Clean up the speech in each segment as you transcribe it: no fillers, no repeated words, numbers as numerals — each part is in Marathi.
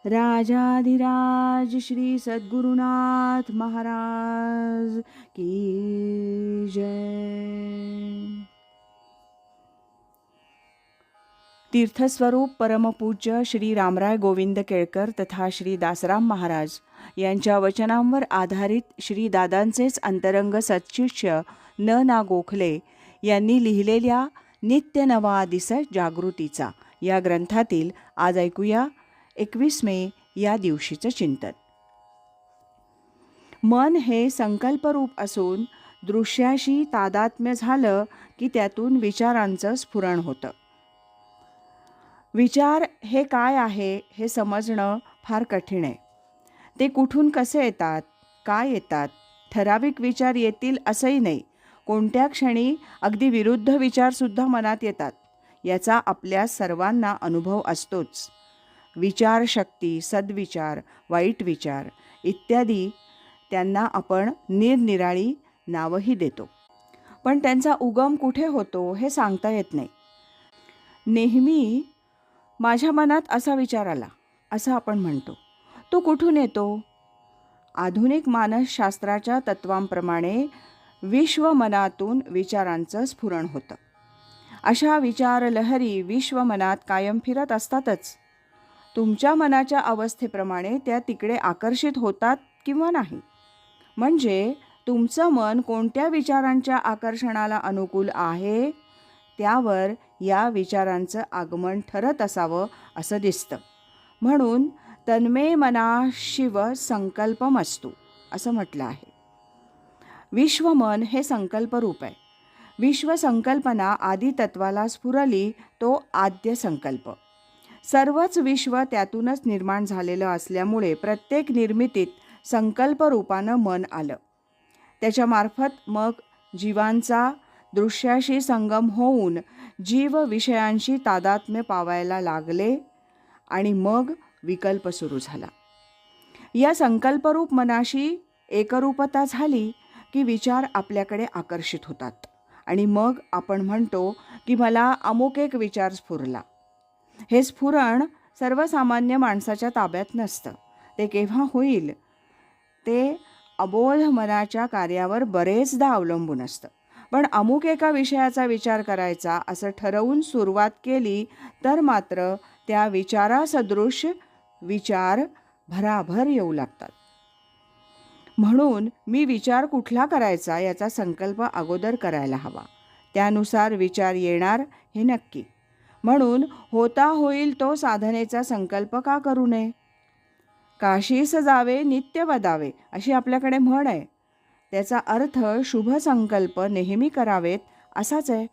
राजाधिराज श्री सद्गुरुनाथ महाराज की जय। तीर्थस्वरूप परमपूज्य श्री रामराय गोविंद केळकर तथा श्री दासराम महाराज यांच्या वचनांवर आधारित श्री दादांचेच अंतरंग सत्शिष्य ना गोखले यांनी लिहिलेल्या नित्य नवा दिस जागृतीचा या ग्रंथातील आज ऐकूया 21 मे या दिवशीचं चिंतन. मन हे संकल्परूप असून दृश्याशी तादात्म्य झालं की त्यातून विचारांचं स्फुरण होतं. विचार हे काय आहे हे समजणं फार कठीण आहे. ते कुठून कसे येतात, काय येतात, ठराविक विचार येतील असंही नाही. कोणत्या क्षणी अगदी विरुद्ध विचारसुद्धा मनात येतात. याचा आपल्या सर्वांना अनुभव असतोच. विचारशक्ती, सद्विचार, वाईट विचार इत्यादी त्यांना आपण निरनिराळी नावंही देतो. पण त्यांचा उगम कुठे होतो हे सांगता येत नाही. नेहमी माझ्या मनात असा विचार आला असं आपण म्हणतो. तो कुठून येतो? आधुनिक मानसशास्त्राच्या तत्वांप्रमाणे विश्वमनातून विचारांचं स्फुरण होतं. अशा विचारलहरी विश्वमनात कायम फिरत असतातच. तुमच्या मनाच्या अवस्थेप्रमाणे त्या तिकडे आकर्षित होतात किंवा नाही. म्हणजे तुमचं मन कोणत्या विचारांच्या आकर्षणाला अनुकूल आहे त्यावर या विचारांचं आगमन ठरत असावं असं दिसतं. म्हणून तन्मे मना शिव संकल्पमस्तु असं म्हटलं आहे. विश्वमन हे संकल्परूप आहे. विश्वसंकल्पना आदितत्वाला स्फुरली तो आद्य संकल्प. सर्वच विश्व त्यातूनच निर्माण झालेलं असल्यामुळे प्रत्येक निर्मितीत संकल्परूपानं मन आलं. त्याच्यामार्फत मग जीवांचा दृश्याशी संगम होऊन जीव विषयांशी तादात्म्य पावायला लागले आणि मग विकल्प सुरू झाला. या संकल्परूप मनाशी एकरूपता झाली की विचार आपल्याकडे आकर्षित होतात आणि मग आपण म्हणतो की मला अमुक एक विचार स्फुरला. हे स्फुरण सर्वसामान्य माणसाच्या ताब्यात नसतं. ते केव्हा होईल ते अबोध मनाच्या कार्यावर बरेचदा अवलंबून असतं. पण अमुक एका विषयाचा विचार करायचा असं ठरवून सुरुवात केली तर मात्र त्या विचारासदृश विचार भराभर येऊ लागतात. म्हणून मी विचार कुठला करायचा याचा संकल्प अगोदर करायला हवा. त्यानुसार विचार येणार हे नक्की. म्हणून होता होईल तो साधनेचा संकल्प का करू नये? काशीस जावे नित्य वदावे अशी आपल्याकडे म्हण आहे. त्याचा अर्थ शुभ संकल्प नेहमी करावेत असाच आहे.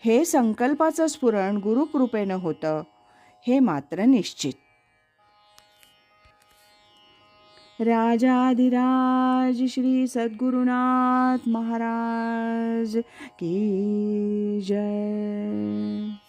हे संकल्पाचं स्फुरण गुरुकृपेनं होतं हे मात्र निश्चित. राजाधिराज श्री सद्गुरुनाथ महाराज की जय.